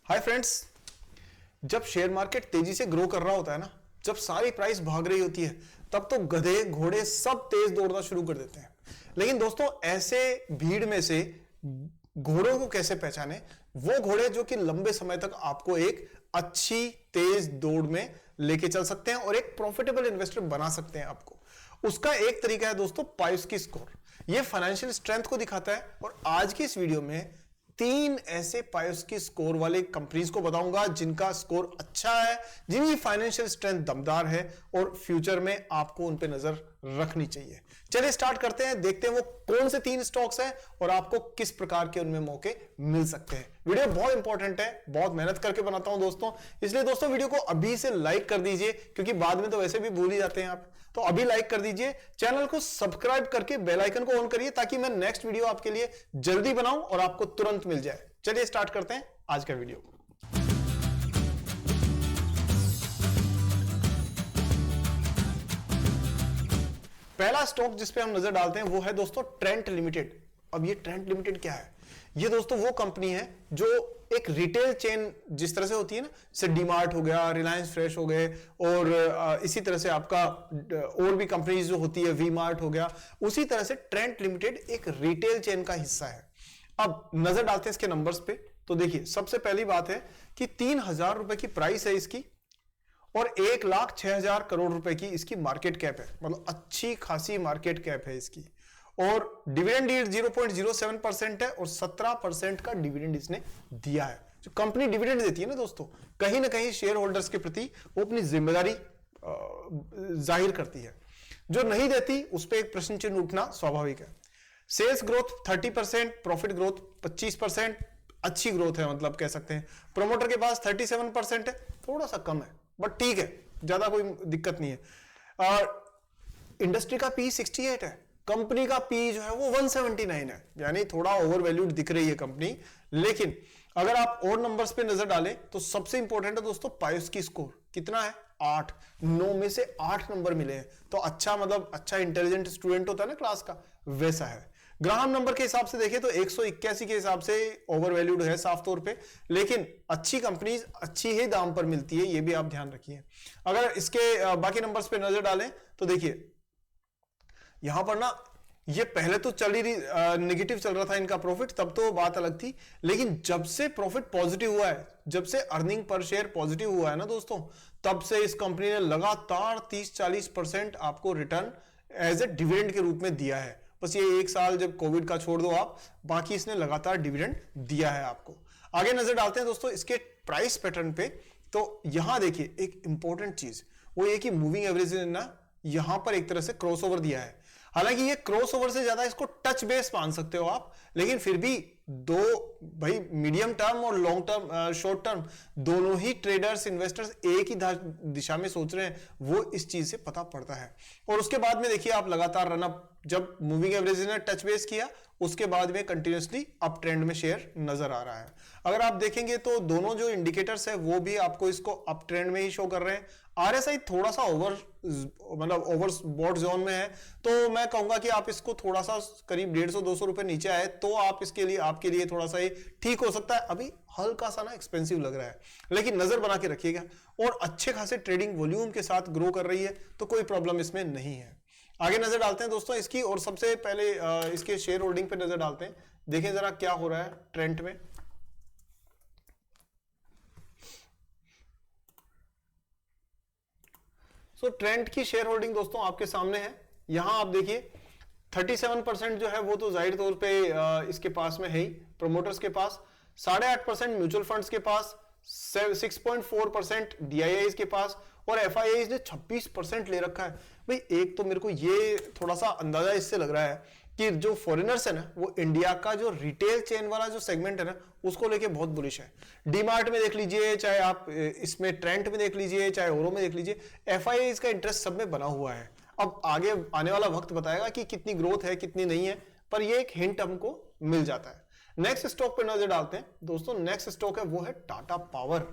Hi friends, जब share market तेजी से ग्रो कर रहा होता है ना, जब सारी प्राइस भाग रही होती है, तब तो गधे घोड़े सब तेज दौड़ना शुरू कर देते हैं। लेकिन दोस्तों, ऐसे भीड़ में से घोड़ों को कैसे पहचाने? वो घोड़े जो कि लंबे समय तक आपको एक अच्छी तेज दौड़ में लेके चल सकते हैं और एक प्रॉफिटेबल इन्वेस्टर बना सकते हैं आपको। उसका एक तरीका है दोस्तों पायोस्की स्कोर। ये फाइनेंशियल स्ट्रेंथ को दिखाता है और आज की इस वीडियो में 3 ऐसे पायोस्की स्कोर वाले कंपनीज को बताऊंगा जिनका स्कोर अच्छा है, जिनकी फाइनेंशियल स्ट्रेंथ दमदार है और फ्यूचर में आपको उन पे नजर रखनी चाहिए। चलिए स्टार्ट करते हैं, देखते हैं वो कौन से 3 स्टॉक्स हैं और आपको किस प्रकार के उनमें मौके मिल सकते हैं। वीडियो बहुत इंपॉर्टेंट है, बहुत मेहनत करके बनाता हूं दोस्तों, इसलिए दोस्तों वीडियो को अभी से लाइक कर दीजिए, क्योंकि बाद में तो वैसे भी भूल ही जाते हैं आप। तो अभी लाइक कर दीजिए, चैनल को सब्सक्राइब करके बेल आइकन को ऑन करिए ताकि मैं नेक्स्ट वीडियो आपके लिए जल्दी बनाऊं और आपको तुरंत मिल जाए। चलिए स्टार्ट करते हैं आज का वीडियो। पहला स्टॉक जिस पे हम नजर डालते हैं वो है दोस्तों ट्रेंट लिमिटेड। अब ये ट्रेंट लिमिटेड क्या है? ये दोस्तों वो कंपनी है जो एक रिटेल चेन जिस तरह से होती है ना, जैसे डीमार्ट हो गया, रिलायंस फ्रेश हो गए और इसी तरह से आपका और भी कंपनीज जो होती है, वी मार्ट हो गया, उसी तरह से ट्रेंट लिमिटेड एक रिटेल चेन का हिस्सा है। अब नजर डालते हैं इसके नंबर्स पे। तो देखिए, सबसे पहली बात है कि 3,000 रुपए की प्राइस है इसकी और 1,06,000 करोड़ रुपए की इसकी मार्केट कैप है। मतलब अच्छी खासी मार्केट कैप है इसकी। और डिविडेंड यील्ड 0.07% है और 17% का डिविडेंड इसने दिया है। जो कंपनी डिविडेंड देती है ना दोस्तों, कहीं ना कहीं शेयर होल्डर्स के प्रति वो अपनी जिम्मेदारी जाहिर करती है। जो नहीं देती उस पर एक प्रश्न चिन्ह उठना स्वाभाविक है। सेल्स ग्रोथ 30%, प्रॉफिट ग्रोथ 25%, अच्छी ग्रोथ है, मतलब कह सकते हैं। प्रोमोटर के पास 37% है, थोड़ा सा कम है बट ठीक है, ज्यादा कोई दिक्कत नहीं है। और इंडस्ट्री का पी 68 है, कंपनी का पी जो है वो 179 है, यानी थोड़ा ओवर वैल्यूड दिख रही है कंपनी। लेकिन अगर आप और नंबर्स पे नजर डालें तो सबसे इंपॉर्टेंट है दोस्तों पायोस्की स्कोर। कितना है? 8। 9 में से 8 नंबर मिले हैं, तो अच्छा, मतलब अच्छा इंटेलिजेंट स्टूडेंट होता है ना क्लास का, वैसा है। ग्राहम नंबर के हिसाब से देखें तो 181 के हिसाब से ओवर वैल्यूड है साफ तौर पे, लेकिन अच्छी कंपनीज अच्छी ही दाम पर मिलती है, ये भी आप ध्यान रखिए। अगर इसके बाकी नंबर्स पे नजर डालें तो देखिए, यहां पर ना ये पहले तो चल ही नेगेटिव चल रहा था इनका प्रॉफिट, तब तो बात अलग थी। लेकिन जब से प्रॉफिट पॉजिटिव हुआ है, जब से अर्निंग पर शेयर पॉजिटिव हुआ है ना दोस्तों, तब से इस कंपनी ने लगातार 30-40% आपको रिटर्न एज ए डिविडेंड के रूप में दिया है। बस ये एक साल जब कोविड का छोड़ दो आप, बाकी इसने लगातार डिविडेंड दिया है आपको। आगे नजर डालते हैं दोस्तों इसके प्राइस पैटर्न पे। तो यहां देखिए एक इंपॉर्टेंट चीज वो ये कि मूविंग एवरेज ने ना यहां पर एक तरह से क्रॉसओवर दिया है। हालांकि ये क्रॉसओवर से ज्यादा इसको टच बेस मान सकते हो आप, लेकिन फिर भी दो भाई, मीडियम टर्म और लॉन्ग टर्म, शॉर्ट टर्म, दोनों ही ट्रेडर्स इन्वेस्टर्स एक ही दिशा में सोच रहे हैं, वो इस चीज से पता पड़ता है। और उसके बाद में देखिए आप लगातार रनअप, जब मूविंग एवरेज ने टच बेस किया उसके बाद में कंटिन्यूसली अप ट्रेंड में शेयर नजर आ रहा है। अगर आप देखेंगे तो दोनों जो इंडिकेटर्स है वो भी आपको इसको अप ट्रेंड में ही शो कर रहे हैं। आरएसआई थोड़ा सा ओवरबॉट जोन में है, तो मैं कहूंगा कि आप इसको थोड़ा सा करीब 150-200 रुपए नीचे आए तो आप इसके लिए, आपके लिए थोड़ा सा ये ठीक हो सकता है। अभी हल्का सा ना एक्सपेंसिव लग रहा है, लेकिन नजर बना के रखिएगा। और अच्छे खासे ट्रेडिंग वॉल्यूम के साथ ग्रो कर रही है, तो कोई प्रॉब्लम इसमें नहीं है। आगे नजर डालते हैं दोस्तों इसकी, और सबसे पहले इसके शेयर होल्डिंग पे नजर डालते हैं। देखें जरा क्या हो रहा है ट्रेंट में। ट्रेंट की शेयर होल्डिंग दोस्तों आपके सामने है। यहां आप देखिए 37% जो है वो तो जाहिर तौर पे इसके पास में है ही, प्रोमोटर्स के पास 8.5% म्यूचुअल फंड्स के पास, 6.4% डीआईआईज के पास और एफआईआईज ने 26% ले रखा है। भाई एक तो मेरे को ये थोड़ा सा अंदाजा इससे लग रहा है कि जो फॉरेनर्स है ना, वो इंडिया का जो रिटेल चेन वाला जो सेगमेंट है ना, उसको लेके बहुत बुलिश है। डीमार्ट में देख लीजिए, चाहे आप इसमें ट्रेंट में देख लीजिए, चाहे औरों में देख लीजिए, एफआईआईज का इंटरेस्ट सब में बना हुआ है। अब आगे आने वाला वक्त बताएगा कि कितनी ग्रोथ है कितनी नहीं है, पर ये एक हिंट हमको मिल जाता है। नेक्स्ट स्टॉक पे नजर डालते हैं दोस्तों। नेक्स्ट स्टॉक है वो है टाटा पावर।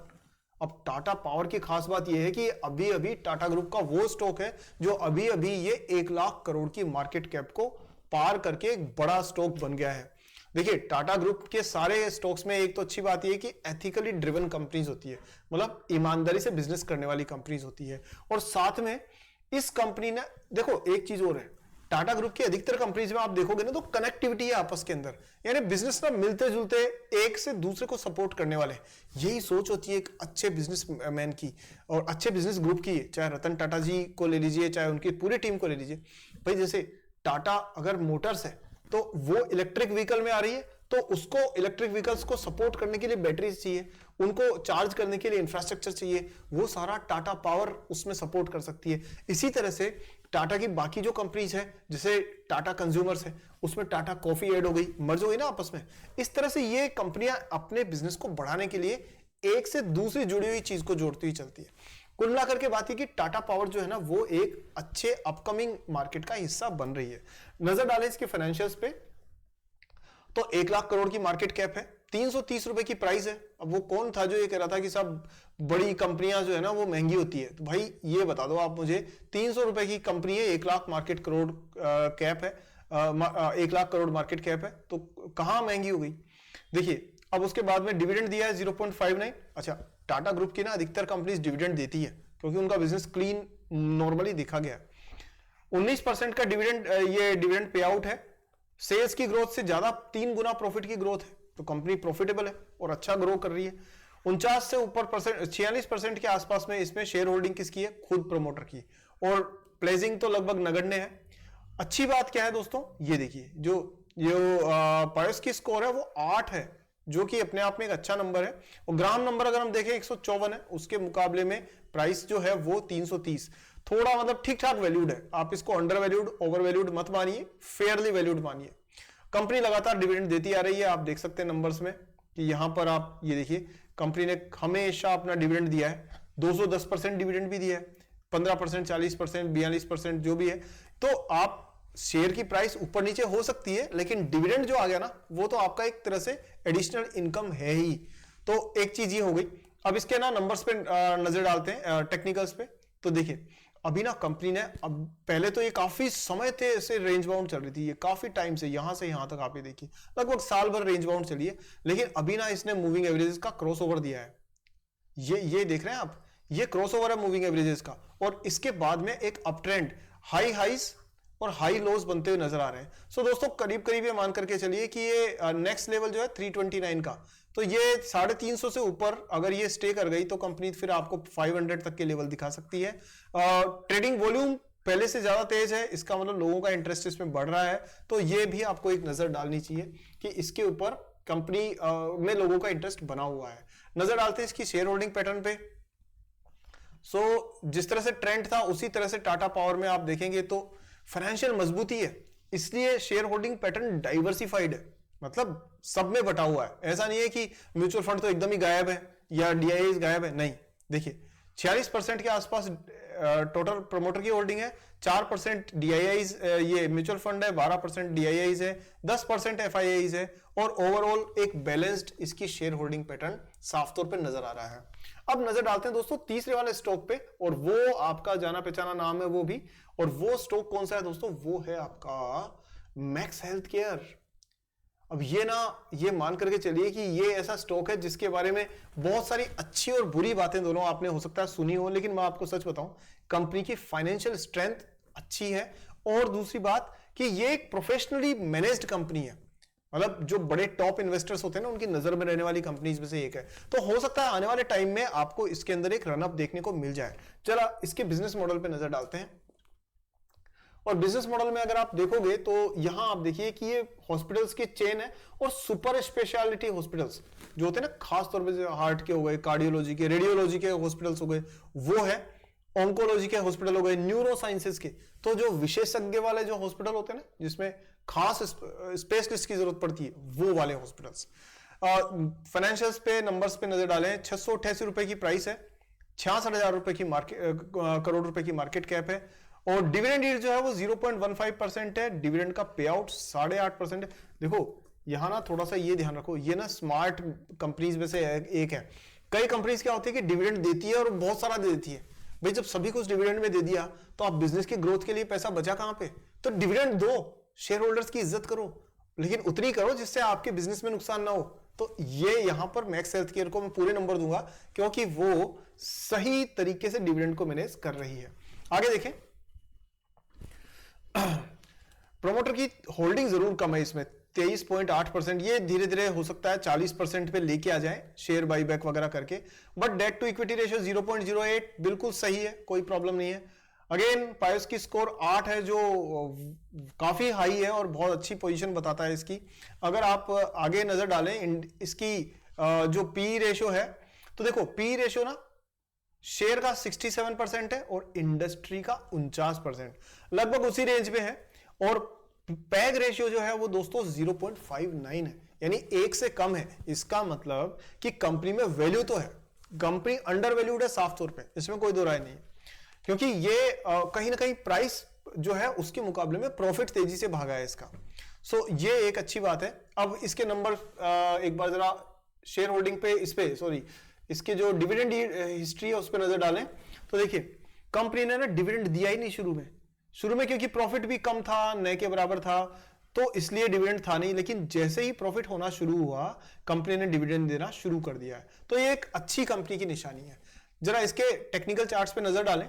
अब टाटा पावर की खास बात यह है कि अभी अभी टाटा ग्रुप का वो स्टॉक है जो अभी अभी ये 1 लाख करोड़ की मार्केट कैप को पार करके एक बड़ा स्टॉक बन गया है। देखिए टाटा ग्रुप के सारे स्टॉक्स में एक तो अच्छी बात यह है कि एथिकली ड्रिवन कंपनीज होती है, मतलब ईमानदारी से बिजनेस करने वाली कंपनीज होती है। और साथ में इस कंपनी ने, देखो एक चीज और है, टाटा ग्रुप की अधिकतर कंपनीज में आप देखोगे ना तो कनेक्टिविटी है आपस के अंदर, यानी बिजनेस ना मिलते जुलते एक से दूसरे को सपोर्ट करने वाले। यही सोच होती है एक अच्छे बिजनेसमैन की और अच्छे बिजनेस ग्रुप की, चाहे रतन टाटा जी को ले लीजिए, चाहे उनकी पूरी टीम को ले लीजिए। भाई जैसे टाटा अगर मोटर्स है तो वो इलेक्ट्रिक व्हीकल में आ रही है, तो उसको इलेक्ट्रिक व्हीकल्स को सपोर्ट करने के लिए बैटरीज चाहिए, उनको चार्ज करने के लिए इंफ्रास्ट्रक्चर चाहिए, वो सारा टाटा पावर उसमें सपोर्ट कर सकती है। इसी तरह से टाटा की बाकी जो कंपनीज है, जैसे टाटा कंज्यूमर्स है, उसमें टाटा कॉफी ऐड हो गई, मर्ज हो गई ना आपस में। इस तरह से ये कंपनियां अपने बिजनेस को बढ़ाने के लिए एक से दूसरी जुड़ी हुई चीज को जोड़ती हुई चलती है। कुल मिलाकर के बात है कि टाटा पावर जो है ना वो एक अच्छे अपकमिंग मार्केट का हिस्सा बन रही है। नजर डालें इसके फाइनेंशियल्स पे तो 1 लाख करोड़ की मार्केट कैप है, 330 रुपए की प्राइस है। अब वो कौन था जो ये कह रहा था कि सब बड़ी कंपनियां जो है ना वो महंगी होती है, तो भाई ये बता दो आप मुझे, 300 रुपए की कंपनी है, 1 लाख मार्केट करोड़ कैप है, 1 लाख करोड़ मार्केट कैप है, तो कहां महंगी हो गई। देखिए अब उसके बाद में डिविडेंड दिया है 0.59। अच्छा, टाटा ग्रुप की ना अधिकतर कंपनीज डिविडेंड देती है क्योंकि उनका बिजनेस क्लीन नॉर्मली देखा गया। 19% का डिविडेंड, ये डिविडेंड पे आउट है। सेल्स की ग्रोथ से ज्यादा 3 गुना प्रॉफिट की ग्रोथ है, तो कंपनी प्रॉफिटेबल है और अच्छा ग्रो कर रही है। 49 से ऊपर परसेंट, 46% के आसपास में इसमें शेयर होल्डिंग किसकी है, खुद प्रमोटर की, और प्लेजिंग तो लगभग नगण्य है। अच्छी बात क्या है दोस्तों, ये देखिए जो पायोस की स्कोर है वो 8 है, जो कि अपने आप में एक अच्छा नंबर है। और ग्राम नंबर अगर हम देखें 154 है, उसके मुकाबले में प्राइस जो है वो 330, थोड़ा मतलब ठीक ठाक वैल्यूड है। आप इसको अंडर वैल्यूड ओवर वैल्यूड मत मानिए, फेयरली वैल्यूड मानिए। कंपनी लगातार डिविडेंड देती आ रही है, आप देख सकते हैं नंबर्स में कि यहां पर आप ये देखिए कंपनी ने हमेशा अपना डिविडेंड दिया है, 210% डिविडेंड भी दिया है, 15%, 40%, 42% जो भी है। तो आप शेयर की प्राइस ऊपर नीचे हो सकती है, लेकिन डिविडेंड जो आ गया ना वो तो आपका एक तरह से एडिशनल इनकम है ही। तो एक चीज ये हो गई। अब इसके ना नंबर्स पे नजर डालते हैं, टेक्निकल्स पे। तो देखिए अभी ना कंपनी ने, अब पहले तो ये काफी समय से रेंज बाउंड चल रही थी, ये काफी टाइम से यहां से यहां तक आप ये देखिए लगभग साल भर रेंज बाउंड चली है, लेकिन अभी ना इसने मूविंग एवरेजेस का क्रॉसओवर दिया है। ये देख रहे हैं आप, ये क्रॉसओवर है मूविंग एवरेजेस का, और इसके बाद में एक अप ट्रेंड, हाई हाइज और हाई लोज बनते हुए नजर आ रहे हैं। सो दोस्तों करीब करीब ये मान करके चलिए कि ये नेक्स्ट लेवल जो है 329 का, तो ये 350 से ऊपर अगर ये स्टे कर गई तो कंपनी फिर आपको 500 तक के लेवल दिखा सकती है। ट्रेडिंग वॉल्यूम पहले से ज्यादा तेज है, इसका मतलब लोगों का इंटरेस्ट इसमें बढ़ रहा है, तो ये भी आपको एक नजर डालनी चाहिए कि इसके ऊपर कंपनी में लोगों का इंटरेस्ट बना हुआ है। नजर डालते हैं इसकी शेयर होल्डिंग पैटर्न पे। जिस तरह से ट्रेंड था उसी तरह से टाटा पावर में आप देखेंगे तो फाइनेंशियल मजबूती है, इसलिए शेयर होल्डिंग पैटर्न डाइवर्सिफाइड है, मतलब सब में बटा हुआ है। ऐसा नहीं है कि म्यूचुअल फंड तो एकदम ही गायब है या डीआईआईज गायब है, नहीं। देखिए 46% के आसपास टोटल प्रमोटर की होल्डिंग है, 4% डीआईआईज ये म्यूचुअल फंड है, 12% डीआईआईज है, 10% एफआईआईज है, और ओवरऑल एक बैलेंस्ड इसकी शेयर होल्डिंग पैटर्न साफ तौर पे नजर आ रहा है। अब नजर डालते हैं दोस्तों तीसरे वाले स्टॉक पे, और वो आपका जाना पहचाना नाम है वो भी, और वो स्टॉक कौन सा है दोस्तों, वो है आपका मैक्स हेल्थ केयर। अब ये मान करके चलिए कि ये ऐसा स्टॉक है जिसके बारे में बहुत सारी अच्छी और बुरी बातें दोनों आपने हो सकता है सुनी हो, लेकिन मैं आपको सच बताऊं, कंपनी की फाइनेंशियल स्ट्रेंथ अच्छी है, और दूसरी बात कि ये एक प्रोफेशनली मैनेज्ड कंपनी है, मतलब जो बड़े टॉप इन्वेस्टर्स होते हैं ना उनकी नजर में रहने वाली कंपनीज में से एक है। तो हो सकता है आने वाले टाइम में आपको इसके अंदर एक रनअप देखने को मिल जाए। चला इसके बिजनेस मॉडल पे नजर डालते हैं, और बिजनेस मॉडल में अगर आप देखोगे तो यहां आप देखिए कि ये हॉस्पिटल्स की चेन है, और सुपर स्पेशलिटी हॉस्पिटल्स जो होते हैं ना, खास तौर पे हार्ट के हो गए, कार्डियोलॉजी के, रेडियोलॉजी के हॉस्पिटल्स हो गए, वो है, ऑन्कोलॉजी के हॉस्पिटल हो गए, न्यूरो साइंसेस के, तो जो विशेषज्ञ वाले जो हॉस्पिटल होते हैं ना जिसमें खास स्पेशलिस्ट की जरूरत पड़ती है, वो वाले हॉस्पिटल्स। फाइनेंशियल्स पे नंबर्स पे नजर डालें, 688 रुपए की प्राइस है, 66,000 रुपए की करोड़ रुपए की मार्केट कैप है, और डिविडेंड यील्ड जो है वो 0.15% है, डिविडेंड का पे आउट 8.5% है। देखो यहां ना थोड़ा सा ये ध्यान रखो, ये ना स्मार्ट कंपनीज में से एक है। कई कंपनीज क्या होती है कि डिविडेंड देती है और बहुत सारा दे देती है। भाई जब सभी कुछ डिविडेंड में दे दिया तो आप बिजनेस की ग्रोथ के लिए पैसा बचा कहां पे, तो डिविडेंड दो, शेयर होल्डर्स की इज्जत करो, लेकिन उतनी करो जिससे आपके बिजनेस में नुकसान ना हो। तो ये यहां पर मैक्स हेल्थ केयर को मैं पूरे नंबर दूंगा, क्योंकि वो सही तरीके से डिविडेंड को मैनेज कर रही है। आगे देखें, प्रोमोटर की होल्डिंग जरूर कम है इसमें 23.8%। ये धीरे धीरे हो सकता है 40% पे लेके आ जाए शेयर बाईबैक वगैरह करके, but debt to equity ratio 0.08 बिल्कुल सही है, कोई प्रॉब्लम नहीं है। अगेन पायोस की स्कोर 8 है, जो काफी हाई है और बहुत अच्छी पोजीशन बताता है इसकी। अगर आप आगे नजर डालें इसकी जो पी रेशियो है, तो देखो पी रेशियो ना शेयर का 67% है और इंडस्ट्री का 49%, लगभग उसी रेंज में है। और पैग रेशियो जो है वो दोस्तों 0.59 है, यानी 1 से कम है। इसका मतलब कि कंपनी में वैल्यू तो है, कंपनी अंडर वैल्यूड है साफ तौर पे, इसमें कोई दो राय नहीं है, क्योंकि ये कहीं ना कहीं प्राइस जो है उसके मुकाबले में प्रॉफिट तेजी से भागा है इसका। सो ये एक अच्छी बात है। अब इसके नंबर एक बार जरा शेयर होल्डिंग पे इसके जो डिविडेंड हिस्ट्री है उस पर नजर डालें, तो देखिए कंपनी ने ना डिविडेंड दिया ही नहीं शुरू में, क्योंकि प्रॉफिट भी कम था, न के बराबर था, तो इसलिए डिविडेंड था नहीं। लेकिन जैसे ही प्रॉफिट होना शुरू हुआ, कंपनी ने डिविडेंड देना शुरू कर दिया है। तो ये एक अच्छी कंपनी की निशानी है। जरा इसके टेक्निकल चार्ट्स पे नजर डालें।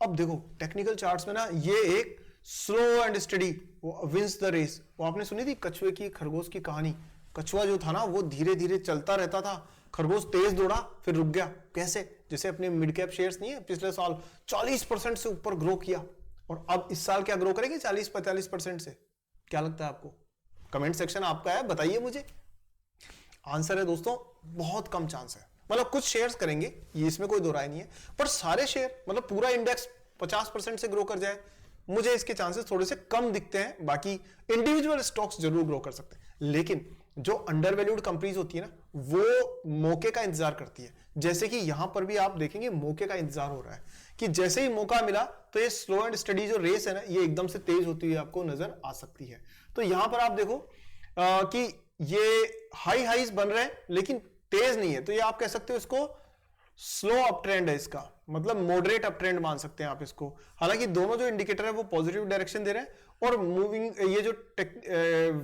अब देखो टेक्निकल चार्ट्स में ना ये एक slow and steady wins the race, वो आपने सुनी थी कछुए की खरगोश की कहानी। कछुआ जो था ना वो धीरे धीरे चलता रहता था, खरगोश तेज दौड़ा फिर रुक गया। कैसे? जैसे अपने मिड कैप शेयर्स नहीं है, पिछले साल 40% से ऊपर ग्रो किया, और अब इस साल क्या ग्रो करेंगे 40-45% से। क्या लगता है आपको? कमेंट सेक्शन आपका है, बताइए मुझे। आंसर है दोस्तों बहुत कम चांस है। मतलब कुछ शेयर्स करेंगे, ये इसमें कोई दो राय नहीं है, पर सारे शेयर मतलब पूरा इंडेक्स 50% से ग्रो कर जाए, मुझे इसके चांसेस थोड़े से कम दिखते हैं। बाकी इंडिविजुअल स्टॉक्स जरूर ग्रो कर सकते हैं, लेकिन जो अंडर वैल्यूड कंपनीज होती है ना, वो मौके का इंतजार करती है। जैसे कि यहां पर भी आप देखेंगे मौके का इंतजार हो रहा है कि जैसे ही मौका मिला तो ये स्लो एंड स्टडी जो रेस है ना, ये एकदम से तेज होती हुई आपको नजर आ सकती है। तो यहां पर आप देखो कि ये हाईज बन रहे हैं लेकिन तेज नहीं है, तो ये आप कह सकते हो इसको स्लो अप ट्रेंड है, इसका मतलब मॉडरेट अप ट्रेंड मान सकते हैं आप इसको। हालांकि दोनों जो इंडिकेटर है वो पॉजिटिव डायरेक्शन दे रहे हैं, और मूविंग ये जो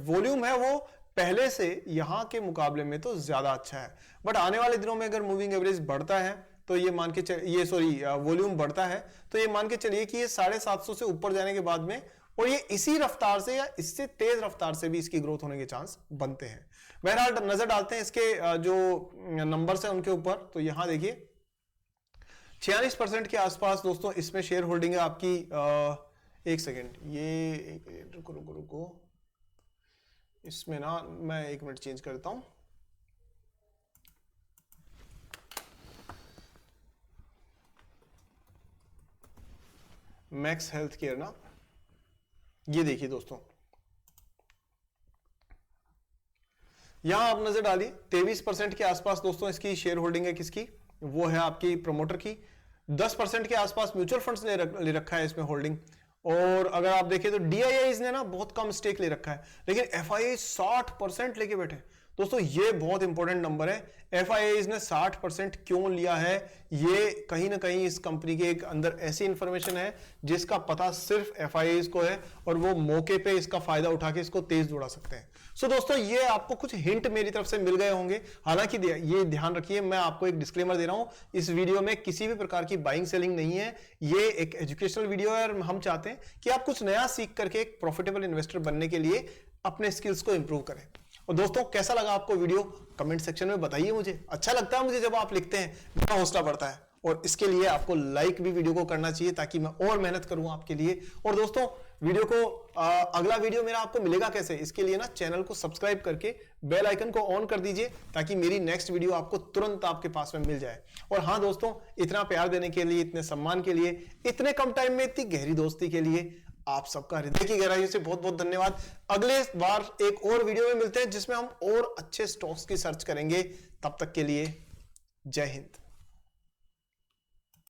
वॉल्यूम है वो पहले से यहां के मुकाबले में तो ज्यादा अच्छा है। बट आने वाले दिनों में अगर मूविंग एवरेज बढ़ता है तो ये मान के वॉल्यूम बढ़ता है तो ये मान के चलिए कि ये 750 से ऊपर जाने के बाद में, और ये इसी रफ्तार से या इससे तेज रफ्तार से भी इसकी ग्रोथ होने के चांस बनते हैं। बहरहाल नजर डालते हैं इसके जो नंबर्स हैं उनके ऊपर। तो यहां देखिए 46% के आसपास दोस्तों इसमें शेयर होल्डिंग है आपकी। एक सेकेंड, ये रुको, इसमें ना मैं 1 मिनट चेंज करता हूं। मैक्स हेल्थ केयर ना, ये देखिए दोस्तों, यहां आप नजर डालिए 23% के आसपास दोस्तों इसकी शेयर होल्डिंग है। किसकी? वो है आपकी प्रमोटर की। 10% के आसपास म्यूचुअल फंड्स ले रखा है इसमें होल्डिंग। और अगर आप देखें तो डीआईआईज ने ना बहुत कम स्टेक ले रखा है, लेकिन एफआईआई 60% लेके बैठे। दोस्तों ये बहुत इंपॉर्टेंट नंबर है। एफआईआईज ने 60% क्यों लिया है? ये कहीं ना कहीं इस कंपनी के एक अंदर ऐसी इंफॉर्मेशन है जिसका पता सिर्फ एफआईआईज को है, और वो मौके पे इसका फायदा उठा के इसको तेज दौड़ा सकते हैं। सो दोस्तों ये आपको कुछ हिंट मेरी तरफ से मिल गए होंगे। हालांकि ये ध्यान रखिए, मैं आपको एक डिस्क्लेमर दे रहा हूं, इस वीडियो में किसी भी प्रकार की बाइंग सेलिंग नहीं है। ये एक एजुकेशनल वीडियो है, और हम चाहते हैं कि आप कुछ नया सीख करके एक प्रॉफिटेबल इन्वेस्टर बनने के लिए अपने स्किल्स को इंप्रूव करें। और दोस्तों कैसा लगा आपको वीडियो? कमेंट सेक्शन में बताइए मुझे। अच्छा लगता है मुझे जब आप लिखते हैं, मेरा हौसला बढ़ता है, और इसके लिए आपको लाइक भी वीडियो को करना चाहिए ताकि मैं और मेहनत करूं आपके लिए। और दोस्तों वीडियो को अगला वीडियो मेरा आपको मिलेगा कैसे? इसके लिए ना चैनल को सब्सक्राइब करके बेल आइकन को ऑन कर दीजिए ताकि मेरी नेक्स्ट वीडियो आपको तुरंत आपके पास में मिल जाए। और हाँ दोस्तों, इतना प्यार देने के लिए, इतने सम्मान के लिए, इतने कम टाइम में इतनी गहरी दोस्ती के लिए आप सबका हृदय की गहराइयों से बहुत बहुत धन्यवाद। अगले बार एक और वीडियो में मिलते हैं जिसमें हम और अच्छे स्टॉक्स की सर्च करेंगे। तब तक के लिए जय हिंद।